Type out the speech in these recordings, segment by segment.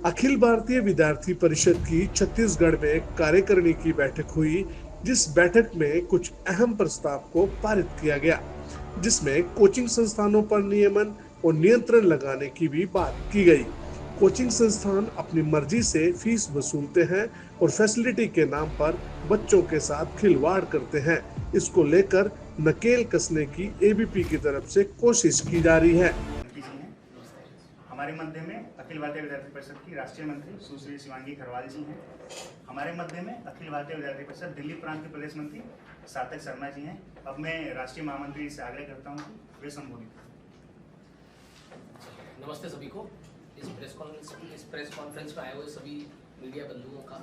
अखिल भारतीय विद्यार्थी परिषद की छत्तीसगढ़ में कार्यकारिणी की बैठक हुई, जिस बैठक में कुछ अहम प्रस्ताव को पारित किया गया, जिसमें कोचिंग संस्थानों पर नियमन और नियंत्रण लगाने की भी बात की गई। कोचिंग संस्थान अपनी मर्जी से फीस वसूलते हैं और फैसिलिटी के नाम पर बच्चों के साथ खिलवाड़ करते हैं। इसको लेकर नकेल कसने की एबीपी की तरफ से कोशिश की जा रही है। जी हैं। हमारे मध्य में अखिल भारतीय विद्यार्थी परिषद की राष्ट्रीय मंत्री सुश्री शिवांगी खरवाल जी हैं। हमारे मध्य में अखिल भारतीय विद्यार्थी परिषद दिल्ली प्रांत के प्रदेश मंत्री सार्थक शर्मा जी हैं। अब मैं राष्ट्रीय महामंत्री से आग्रह करता हूं कि वे संबोधित। नमस्ते सभी को। इस प्रेस कॉन्फ्रेंस में आए हुए सभी मीडिया बंधुओं का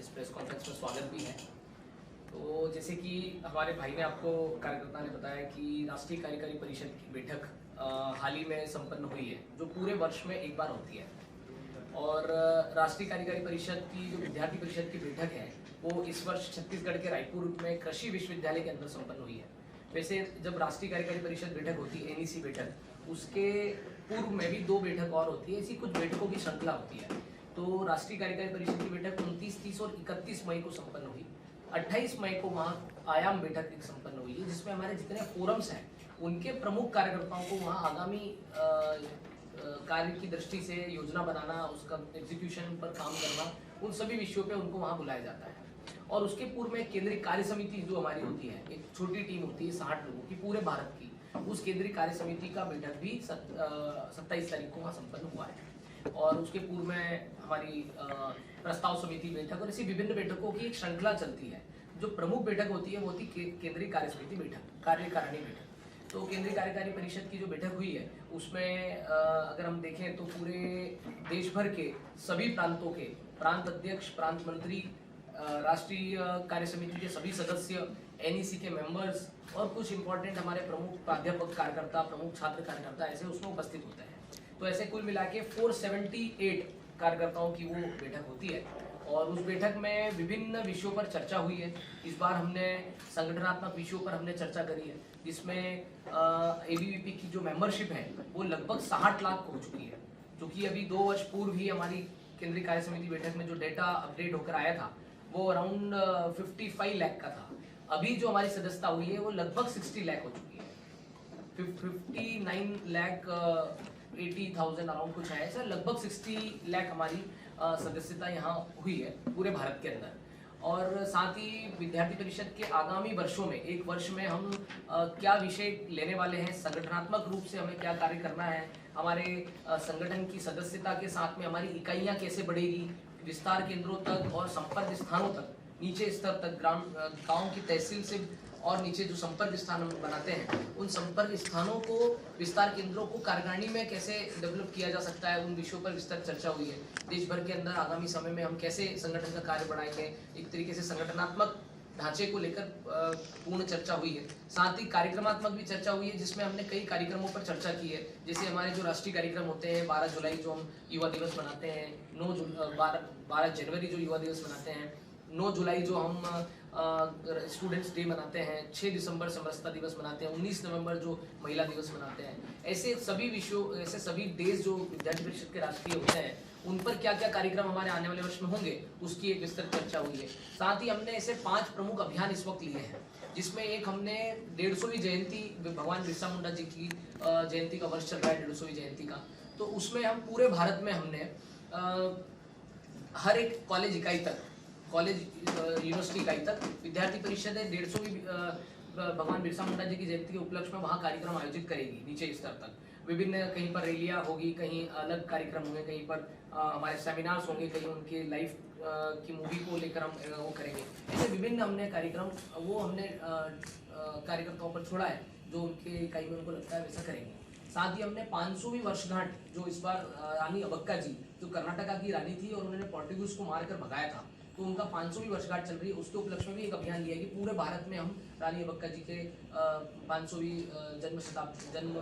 इस प्रेस कॉन्फ्रेंस में स्वागत भी है। तो जैसे कि हमारे भाई ने आपको कार्यकर्ता ने बताया कि राष्ट्रीय कार्यकारी परिषद की बैठक हाल ही में संपन्न हुई है, जो पूरे वर्ष में एक बार होती है। और राष्ट्रीय कार्यकारी परिषद की जो विद्यार्थी परिषद की बैठक है वो इस वर्ष छत्तीसगढ़ के रायपुर में कृषि विश्वविद्यालय के अंदर संपन्न हुई है। वैसे जब राष्ट्रीय कार्यकारी परिषद बैठक होती है, एनईसी बैठक, उसके पूर्व में भी 2 बैठक और होती है। ऐसी कुछ बैठकों की श्रृंखला होती है। तो राष्ट्रीय कार्यकारी परिषद की बैठक 29, 30 और 31 मई को संपन्न हुई। 28 मई को वहाँ आयाम बैठक एक संपन्न हुई है, जिसमें हमारे जितने फोरम्स हैं उनके प्रमुख कार्यकर्ताओं को वहाँ आगामी कार्य की दृष्टि से योजना बनाना, उसका एग्जीक्यूशन पर काम करना, उन सभी विषयों पे उनको वहाँ बुलाया जाता है। और उसके पूर्व में केंद्रीय कार्य समिति जो हमारी होती है, एक छोटी टीम होती है 60 लोगों की पूरे भारत की, उस केंद्रीय कार्य समिति का बैठक भी 27 तारीख को वहाँ संपन्न हुआ है। और उसके पूर्व में हमारी प्रस्ताव समिति बैठक और ऐसी विभिन्न बैठकों की एक श्रृंखला चलती है। जो प्रमुख बैठक होती है वो होती केंद्रीय कार्य समिति बैठक, कार्यकारिणी बैठक। तो केंद्रीय कार्यकारी परिषद की जो बैठक हुई है उसमें अगर हम देखें तो पूरे देश भर के सभी प्रांतों के प्रांत अध्यक्ष, प्रांत मंत्री, राष्ट्रीय कार्य समिति के सभी सदस्य, एनईसी के मेंबर्स और कुछ इंपॉर्टेंट हमारे प्रमुख प्राध्यापक कार्यकर्ता, प्रमुख छात्र कार्यकर्ता ऐसे उसमें उपस्थित होते हैं। तो ऐसे कुल मिला के 478 कार्यकर्ताओं की वो बैठक होती है। और उस बैठक में विभिन्न विषयों पर चर्चा हुई है। इस बार हमने संगठनात्मक विषयों पर हमने चर्चा करी है, जिसमें एबीवीपी की जो मेंबरशिप है वो लगभग 60 लाख हो चुकी है, जो कि अभी 2 वर्ष पूर्व ही हमारी केंद्रीय कार्य समिति बैठक में जो डेटा अपडेट होकर आया था वो अराउंड 55 लाख का था। अभी जो हमारी सदस्यता हुई है वो लगभग 60 लाख हो चुकी है। 59 लाख 80,000 अराउंड कुछ है ऐसा, लगभग 60 लाख हमारी सदस्यता यहाँ हुई है पूरे भारत के अंदर। और साथ ही विद्यार्थी परिषद के आगामी वर्षों में, एक वर्ष में हम क्या विषय लेने वाले हैं, संगठनात्मक रूप से हमें क्या कार्य करना है, हमारे संगठन की सदस्यता के साथ में हमारी इकाइयाँ कैसे बढ़ेगी, विस्तार केंद्रों तक और संपर्क स्थानों तक, नीचे स्तर तक, गांव की तहसील से और नीचे जो संपर्क स्थान हम बनाते हैं उन संपर्क स्थानों को, विस्तार केंद्रों को कार्यकारिणी में कैसे डेवलप किया जा सकता है, उन विषयों पर विस्तार चर्चा हुई है। देश भर के अंदर आगामी समय में हम कैसे संगठन का कार्य बढ़ाएंगे, एक तरीके से संगठनात्मक ढांचे को लेकर पूर्ण चर्चा हुई है। साथ ही कार्यक्रमात्मक भी चर्चा हुई है, जिसमें हमने कई कार्यक्रमों पर चर्चा की है। जैसे हमारे जो राष्ट्रीय कार्यक्रम होते हैं, 12 जुलाई जो हम युवा दिवस मनाते हैं, 12 जनवरी जो युवा दिवस मनाते हैं, 9 जुलाई जो हम स्टूडेंट्स डे मनाते हैं, 6 दिसंबर समरसता दिवस मनाते हैं, 19 नवंबर जो महिला दिवस मनाते हैं। ऐसे सभी विषयों, ऐसे सभी डेज जो विद्यार्थी परिषद के राष्ट्रीय होते हैं उन पर क्या क्या कार्यक्रम हमारे आने वाले वर्ष में होंगे उसकी एक विस्तृत चर्चा हुई है। साथ ही हमने ऐसे 5 प्रमुख अभियान इस वक्त लिए हैं, जिसमें एक हमने 150वीं जयंती, भगवान बिरसा मुंडा जी की जयंती का वर्ष चल रहा है, 150वीं जयंती का। तो उसमें हम पूरे भारत में हमने हर एक कॉलेज इकाई तक, कॉलेज यूनिवर्सिटी इकाई तक विद्यार्थी परिषद 150वीं भगवान बिरसा मुंडा जी की जयंती के उपलक्ष्य में वहाँ कार्यक्रम आयोजित करेगी नीचे स्तर तक। विभिन्न, कहीं पर रैलियाँ होगी, कहीं अलग कार्यक्रम होंगे, कहीं पर हमारे सेमिनार्स होंगे, कहीं उनके लाइफ की मूवी को लेकर हम वो करेंगे। ऐसे विभिन्न हमने कार्यक्रम, वो हमने कार्यकर्ताओं पर छोड़ा है, जो उनके इकाई में उनको लगता है वैसा करेंगे। साथ ही हमने 500वीं वर्षगांठ, जो इस बार रानी अबक्का जी जो कर्नाटका की रानी थी और उन्होंने पोर्टुगीज को मारकर भगाया था, तो उनका 500वीं वर्षगांठ चल रही है, उसके उपलक्ष्य में भी एक अभियान लिया कि पूरे भारत में हम रानी अबक्का जी के 500वीं जन्म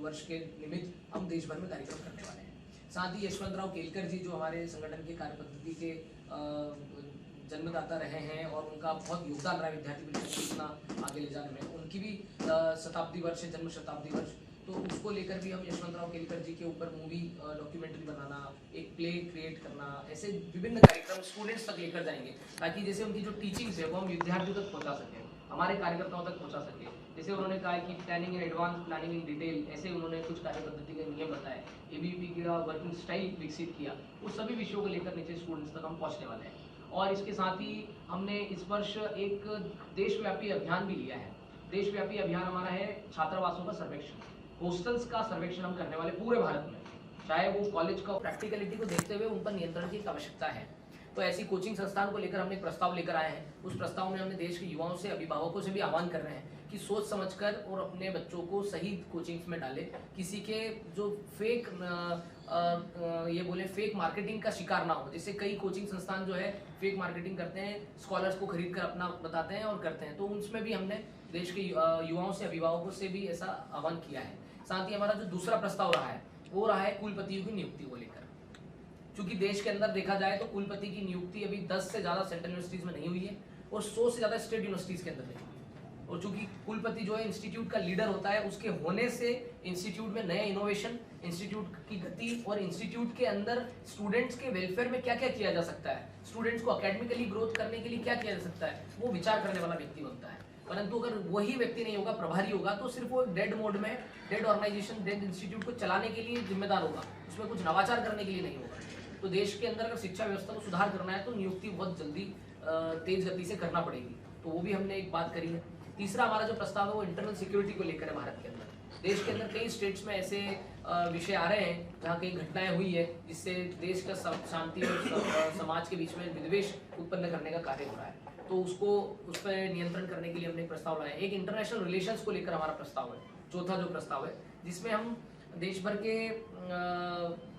वर्ष के निमित्त हम देश भर में कार्यक्रम करने वाले हैं। साथ ही यशवंतराव केलकर जी जो हमारे संगठन के कार्य पद्धति के जन्मदाता रहे हैं और उनका बहुत योगदान रहा है विद्यार्थी परिषद को इतना आगे ले जाने में, उनकी भी शताब्दी वर्ष है, जन्म शताब्दी वर्ष, तो उसको लेकर भी हम यशवंतराव केलकर जी के ऊपर मूवी डॉक्यूमेंट्री बनाना, एक प्ले क्रिएट करना, ऐसे विभिन्न कार्यक्रम स्टूडेंट्स तक लेकर जाएंगे ताकि जैसे उनकी जो टीचिंग्स है वो हम विद्यार्थियों तक पहुंचा सकें, हमारे कार्यकर्ताओं तक पहुंचा सके। जैसे उन्होंने कहा कि planning in advance, planning in detail, ऐसे उन्होंने कुछ कार्य पद्धति के नियम बताए, एबीवीपी का वर्किंग स्टाइल विकसित किया, उस सभी विषयों को लेकर नीचे स्टूडेंट्स तक हम पहुँचने वाले हैं। और इसके साथ ही हमने इस वर्ष एक देशव्यापी अभियान भी लिया है। देशव्यापी अभियान हमारा है छात्रावासों का सर्वेक्षण, हॉस्टल्स का सर्वेक्षण हम करने वाले पूरे भारत में, चाहे वो कॉलेज का प्रैक्टिकलिटी को देखते हुए उन पर नियंत्रण की आवश्यकता है। तो ऐसी कोचिंग संस्थान को लेकर हमने एक प्रस्ताव लेकर आए हैं। उस प्रस्ताव में हमने देश के युवाओं से, अभिभावकों से भी आह्वान कर रहे हैं कि सोच समझकर और अपने बच्चों को सही कोचिंग्स में डालें, किसी के जो फेक ये बोले फेक मार्केटिंग का शिकार ना हो। जैसे कई कोचिंग संस्थान जो है फेक मार्केटिंग करते हैं, स्कॉलर्स को खरीद कर अपना बताते हैं और करते हैं, तो उसमें भी हमने देश के युवाओं से, अभिभावकों से भी ऐसा आह्वान किया है। साथ ही हमारा जो दूसरा प्रस्ताव रहा है वो रहा है कुलपतियों की नियुक्ति को लेकर। क्योंकि देश के अंदर देखा जाए तो कुलपति की नियुक्ति अभी 10 से ज़्यादा सेंट्रल यूनिवर्सिटीज़ में नहीं हुई है और 100 से ज़्यादा स्टेट यूनिवर्सिटीज़ के अंदर नहीं हुई है। और चूंकि कुलपति जो है इंस्टीट्यूट का लीडर होता है, उसके होने से इंस्टीट्यूट में नए इनोवेशन, इंस्टीट्यूट की गति और इंस्टीट्यूट के अंदर स्टूडेंट्स के वेलफेयर में क्या क्या किया जा सकता है, स्टूडेंट्स को अकेडमिकली ग्रोथ करने के लिए क्या किया जा सकता है, वो विचार करने वाला व्यक्ति बनता है। परंतु अगर वही व्यक्ति नहीं होगा, प्रभारी होगा, तो सिर्फ वो डेड मोड में, डेड ऑर्गेनाइजेशन, डेड इंस्टीट्यूट को चलाने के लिए जिम्मेदार होगा, उसमें कुछ नवाचार करने के लिए नहीं होगा। तो देश के अंदर अगर शिक्षा व्यवस्था को सुधार करना है तो नियुक्ति बहुत जल्दी तेज गति से करना पड़ेगी, तो वो भी हमने एक बात करी है। तीसरा हमारा जो प्रस्ताव है वो इंटरनल सिक्योरिटी को लेकर है। भारत के अंदर, देश के अंदर कई स्टेट्स में ऐसे विषय आ रहे हैं जहाँ कई घटनाएं हुई है जिससे देश का शांति और समाज के बीच में विद्वेष उत्पन्न करने का कार्य हो रहा है, तो उस पर नियंत्रण करने के लिए हमने एक प्रस्ताव लाया। एक इंटरनेशनल रिलेशंस को लेकर हमारा प्रस्ताव है, चौथा जो प्रस्ताव है, जिसमें हम देश भर के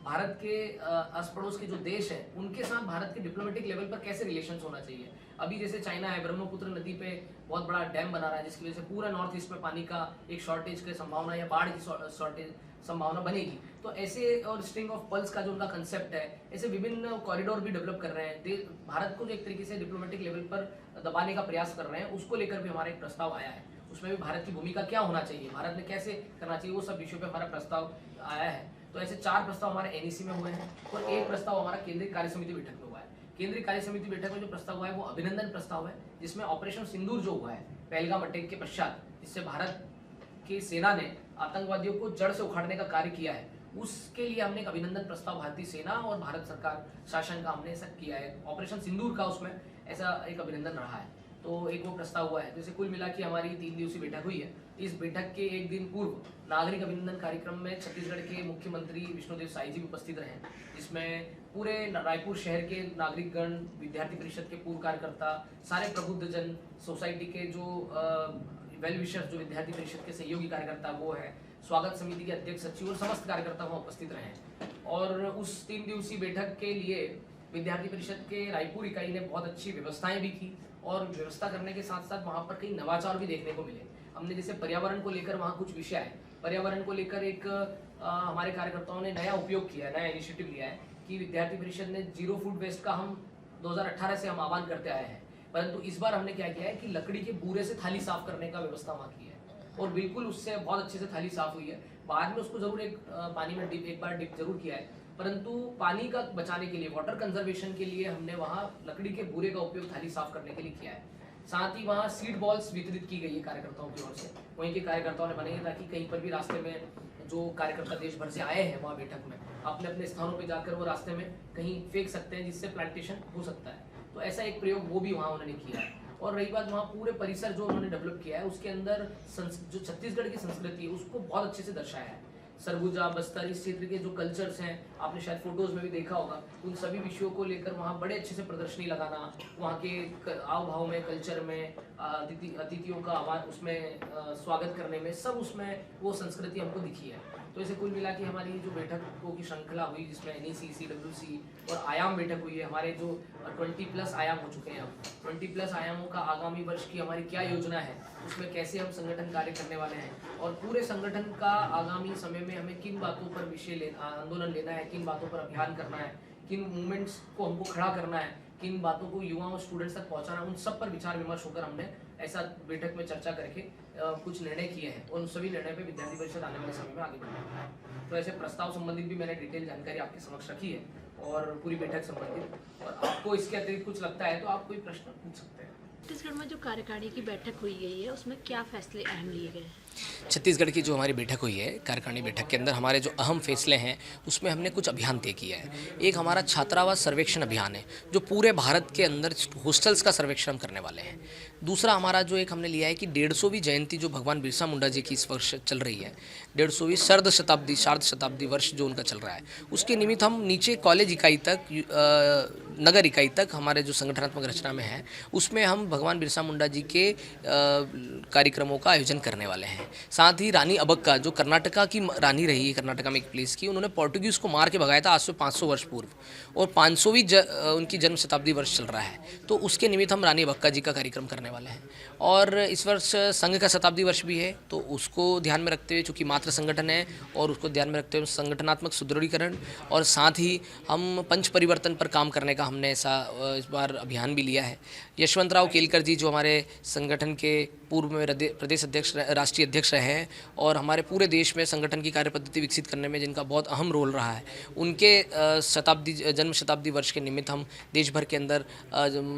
भारत के आस पड़ोस के जो देश हैं उनके साथ भारत के डिप्लोमेटिक लेवल पर कैसे रिलेशंस होना चाहिए। अभी जैसे चाइना है, ब्रह्मपुत्र नदी पे बहुत बड़ा डैम बना रहा है, जिसकी वजह से पूरा नॉर्थ ईस्ट में पानी का एक शॉर्टेज की संभावना या बाढ़ की शॉर्टेज संभावना बनेगी। तो ऐसे, और स्ट्रिंग ऑफ पल्स का जो उनका कंसेप्ट है, ऐसे विभिन्न कॉरिडोर भी डेवलप कर रहे हैं, भारत को जो एक तरीके से डिप्लोमेटिक लेवल पर दबाने का प्रयास कर रहे हैं, उसको लेकर भी हमारा एक प्रस्ताव आया है। उसमें भी भारत की भूमिका क्या होना चाहिए, भारत ने कैसे करना चाहिए, वो सब विषयों पे हमारा प्रस्ताव आया है। तो ऐसे 4 प्रस्ताव हमारे एनईसी में हुए हैं और एक प्रस्ताव हमारा केंद्रीय कार्य समिति बैठक में हुआ है। केंद्रीय कार्य समिति बैठक में जो प्रस्ताव हुआ है वो अभिनंदन प्रस्ताव है, जिसमें ऑपरेशन सिंदूर जो हुआ है पहलगाम अटैक के पश्चात, जिससे भारत की सेना ने आतंकवादियों को जड़ से उखाड़ने का कार्य किया है, उसके लिए हमने एक अभिनंदन प्रस्ताव भारतीय सेना और भारत सरकार शासन का हमने ऐसा किया है। ऑपरेशन सिंदूर का उसमें ऐसा एक अभिनंदन रहा है, तो एक वो प्रस्ताव हुआ है। जैसे कुल मिला के हमारी 3 दिवसीय बैठक हुई है। इस बैठक के एक दिन पूर्व नागरिक अभिनंदन कार्यक्रम में छत्तीसगढ़ के मुख्यमंत्री विष्णुदेव साई जी उपस्थित रहे, जिसमें पूरे रायपुर शहर के नागरिकगण, विद्यार्थी परिषद के पूर्व कार्यकर्ता, सारे प्रबुद्ध जन, सोसाइटी के जो वेल विशर्स, जो विद्यार्थी परिषद के सहयोगी कार्यकर्ता वो है, स्वागत समिति के अध्यक्ष, सचिव और समस्त कार्यकर्ता वहाँ उपस्थित रहे। और उस 3 दिवसीय बैठक के लिए विद्यार्थी परिषद के रायपुर इकाई ने बहुत अच्छी व्यवस्थाएं भी की और व्यवस्था करने के साथ साथ वहाँ पर कई नवाचार भी देखने को मिले। हमने जैसे पर्यावरण को लेकर वहाँ कुछ विषय है, पर्यावरण को लेकर एक हमारे कार्यकर्ताओं ने नया उपयोग किया है, नया इनिशिएटिव लिया है कि विद्यार्थी परिषद ने जीरो फूड वेस्ट का हम 2018 से हम आह्वान करते आए हैं, परंतु इस बार हमने क्या किया है कि लकड़ी के बूरे से थाली साफ करने का व्यवस्था वहाँ की है और बिल्कुल उससे बहुत अच्छे से थाली साफ हुई है। बाद में उसको जरूर एक पानी में एक बार डिप जरूर किया है, परंतु पानी का बचाने के लिए, वाटर कंजर्वेशन के लिए हमने वहाँ लकड़ी के बूरे का उपयोग थाली साफ करने के लिए किया है। साथ ही वहाँ सीड बॉल्स वितरित की गई है कार्यकर्ताओं की ओर से, वहीं के कार्यकर्ताओं ने बनाई है ताकि कहीं पर भी रास्ते में जो कार्यकर्ता देश भर से आए हैं वहाँ बैठक में अपने अपने स्थानों पर जाकर वो रास्ते में कहीं फेंक सकते हैं, जिससे प्लांटेशन हो सकता है। तो ऐसा एक प्रयोग वो भी वहाँ उन्होंने किया है। और रही बात वहाँ पूरे परिसर जो उन्होंने डेवलप किया है, उसके अंदर जो छत्तीसगढ़ की संस्कृति है उसको बहुत अच्छे से दर्शाया है। सरगुजा, बस्तर, इस क्षेत्र के जो कल्चर्स हैं, आपने शायद फोटोज में भी देखा होगा, उन सभी विषयों को लेकर वहाँ बड़े अच्छे से प्रदर्शनी लगाना, वहाँ के आव भाव में, कल्चर में, अतिथियों का आवाज उसमें स्वागत करने में, सब उसमें वो संस्कृति हमको दिखी है। तो ऐसे कुल मिला के हमारी जो बैठकों की श्रृंखला हुई, जिसमें NEC, CWC और आयाम बैठक हुई है, हमारे जो 20+ आयाम हो चुके हैं, अब 20+ आयामों का आगामी वर्ष की हमारी क्या योजना है, उसमें कैसे हम संगठन कार्य करने वाले हैं और पूरे संगठन का आगामी समय में हमें किन बातों पर आंदोलन लेना है, किन बातों पर अभियान करना है, किन मूवमेंट्स को हमको खड़ा करना है, किन बातों को युवाओं और स्टूडेंट्स तक पहुंचाना है, उन सब पर विचार विमर्श होकर हमने ऐसा बैठक में चर्चा करके कुछ निर्णय किए हैं, उन सभी निर्णय पे विद्यार्थी परिषद आने वाले समय में आगे बढ़ेगी। तो ऐसे प्रस्ताव संबंधित भी मैंने डिटेल जानकारी आपके समक्ष रखी है और पूरी बैठक संबंधित। और आपको इसके अतिरिक्त कुछ लगता है तो आप कोई प्रश्न पूछ सकते हैं। छत्तीसगढ़ में जो कार्यकारिणी की बैठक हुई गई है उसमें क्या फैसले अहम लिए गए हैं? छत्तीसगढ़ की जो हमारी बैठक हुई है, कार्यकारिणी बैठक के अंदर हमारे जो अहम फैसले हैं उसमें हमने कुछ अभियान तय किया है। एक हमारा छात्रावास सर्वेक्षण अभियान है जो पूरे भारत के अंदर हॉस्टल्स का सर्वेक्षण हम करने वाले हैं। दूसरा हमारा जो एक हमने लिया है कि 150वीं जयंती जो भगवान बिरसा मुंडा जी की इस वर्ष चल रही है, 150वीं शारद शताब्दी वर्ष जो उनका चल रहा है, उसके निमित्त हम नीचे कॉलेज इकाई तक, नगर इकाई तक हमारे जो संगठनात्मक रचना में है उसमें हम भगवान बिरसा मुंडा जी के कार्यक्रमों का आयोजन करने वाले हैं। साथ ही रानी अबक्का जो कर्नाटका की रानी रही है, कर्नाटका में एक प्लेस की, उन्होंने पोर्टुगीज़ को मार के भगाया था आज से 500 वर्ष पूर्व, और 500वीं उनकी जन्म शताब्दी वर्ष चल रहा है, तो उसके निमित्त हम रानी अबक्का जी का कार्यक्रम करने वाले हैं। और इस वर्ष संघ का शताब्दी वर्ष भी है, तो उसको ध्यान में रखते हुए, चूँकि मातृ संगठन है और उसको ध्यान में रखते हुए संगठनात्मक सुदृढ़ीकरण और साथ ही हम पंच परिवर्तन पर काम करने का हमने ऐसा इस बार अभियान भी लिया है। यशवंतराव केलकर जी जो हमारे संगठन के पूर्व में प्रदेश अध्यक्ष, राष्ट्रीय अध्यक्ष रहे हैं और हमारे पूरे देश में संगठन की कार्यपद्धति विकसित करने में जिनका बहुत अहम रोल रहा है, उनके जन्म शताब्दी वर्ष के निमित्त हम देश भर के अंदर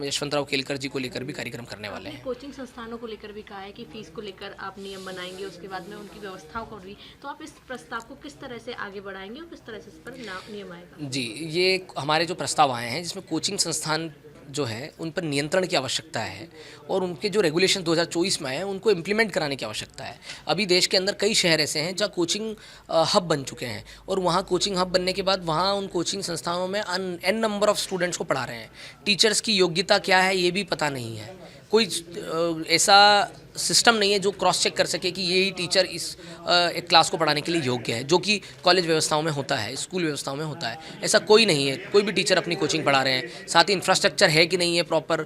यशवंतराव केलकर जी को लेकर भी कार्यक्रम करने वाले हैं। कोचिंग संस्थानों को लेकर भी कहा है कि फीस को लेकर आप नियम बनाएंगे, उसके बाद में उनकी व्यवस्थाओं को भी, तो आप इस प्रस्ताव को किस तरह से आगे बढ़ाएंगे और किस तरह से इस पर नियम आएगा? जी, ये हमारे जो प्रस्ताव आए हैं जिसमें कोचिंग संस्थान जो है उन पर नियंत्रण की आवश्यकता है और उनके जो रेगुलेशन 2024 में आए हैं उनको इम्प्लीमेंट कराने की आवश्यकता है। अभी देश के अंदर कई शहर ऐसे हैं जहाँ कोचिंग हब बन चुके हैं और वहाँ कोचिंग हब बनने के बाद वहाँ उन कोचिंग संस्थानों में एन नंबर ऑफ स्टूडेंट्स को पढ़ा रहे हैं। टीचर्स की योग्यता क्या है ये भी पता नहीं है, कोई ऐसा सिस्टम नहीं है जो क्रॉस चेक कर सके कि यही टीचर इस एक क्लास को पढ़ाने के लिए योग्य है, जो कि कॉलेज व्यवस्थाओं में होता है, स्कूल व्यवस्थाओं में होता है। ऐसा कोई नहीं है, कोई भी टीचर अपनी कोचिंग पढ़ा रहे हैं। साथ ही इंफ्रास्ट्रक्चर है कि नहीं है प्रॉपर,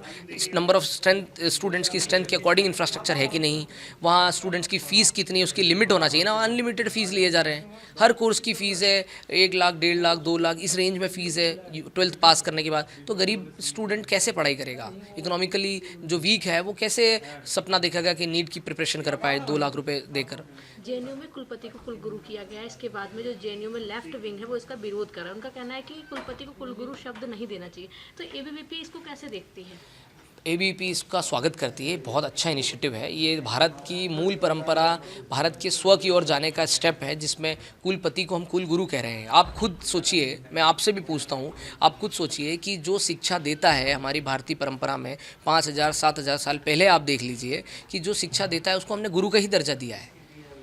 नंबर ऑफ स्टूडेंट्स की स्ट्रेंथ के अकॉर्डिंग इंफ्रास्ट्रक्चर है कि नहीं, वहाँ स्टूडेंट्स की फ़ीस कितनी है उसकी लिमिट होना चाहिए ना। अनलिमिटेड फ़ीस लिए जा रहे हैं, हर कोर्स की फ़ीस है 1 लाख, 1.5 लाख, 2 लाख, इस रेंज में फ़ीस है 12th पास करने के बाद। तो गरीब स्टूडेंट कैसे पढ़ाई करेगा? इकोनॉमिकली जो वीक है वो कैसे सपना देखेगा कि नीट की प्रिपरेशन कर पाए 2 लाख रुपए देकर? जेएनयू में कुलपति को कुलगुरु किया गया है, इसके बाद में जो जेएनयू में लेफ्ट विंग है वो इसका विरोध कर रहा है। उनका कहना है कि कुलपति को कुलगुरु शब्द नहीं देना चाहिए, तो एबीवीपी इसको कैसे देखती है? एबीवीपी इसका स्वागत करती है, बहुत अच्छा इनिशिएटिव है। ये भारत की मूल परंपरा, भारत के स्व की ओर जाने का स्टेप है जिसमें कुलपति को हम कुलगुरु कह रहे हैं। आप खुद सोचिए, मैं आपसे भी पूछता हूँ, आप खुद सोचिए कि जो शिक्षा देता है हमारी भारतीय परंपरा में 5000-7000 साल पहले, आप देख लीजिए कि जो शिक्षा देता है उसको हमने गुरु का ही दर्जा दिया है,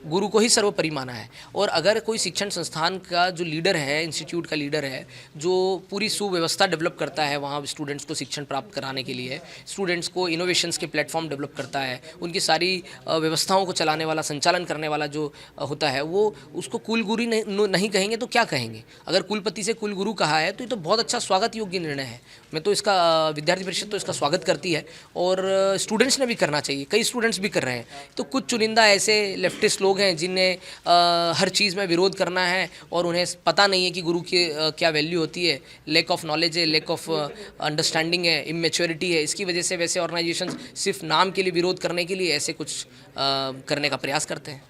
गुरु को ही सर्वोपरि माना है। और अगर कोई शिक्षण संस्थान का जो लीडर है, इंस्टीट्यूट का लीडर है, जो पूरी सुव्यवस्था डेवलप करता है वहाँ स्टूडेंट्स को शिक्षण प्राप्त कराने के लिए, स्टूडेंट्स को इनोवेशंस के प्लेटफॉर्म डेवलप करता है, उनकी सारी व्यवस्थाओं को चलाने वाला, संचालन करने वाला जो होता है, वो उसको कुलगुरु नहीं कहेंगे तो क्या कहेंगे? अगर कुलपति से कुलगुरु कहा है तो ये तो बहुत अच्छा स्वागत योग्य निर्णय है। मैं तो इसका, विद्यार्थी परिषद तो इसका स्वागत करती है और स्टूडेंट्स ने भी करना चाहिए, कई स्टूडेंट्स भी कर रहे हैं। तो कुछ चुनिंदा ऐसे लेफ्टिस्ट लोग हैं जिन्हें हर चीज़ में विरोध करना है और उन्हें पता नहीं है कि गुरु की क्या वैल्यू होती है, लैक ऑफ नॉलेज है, लैक ऑफ अंडरस्टैंडिंग है, इमेच्योरिटी है। इसकी वजह से वैसे ऑर्गेनाइजेशंस सिर्फ नाम के लिए विरोध करने के लिए ऐसे कुछ करने का प्रयास करते हैं।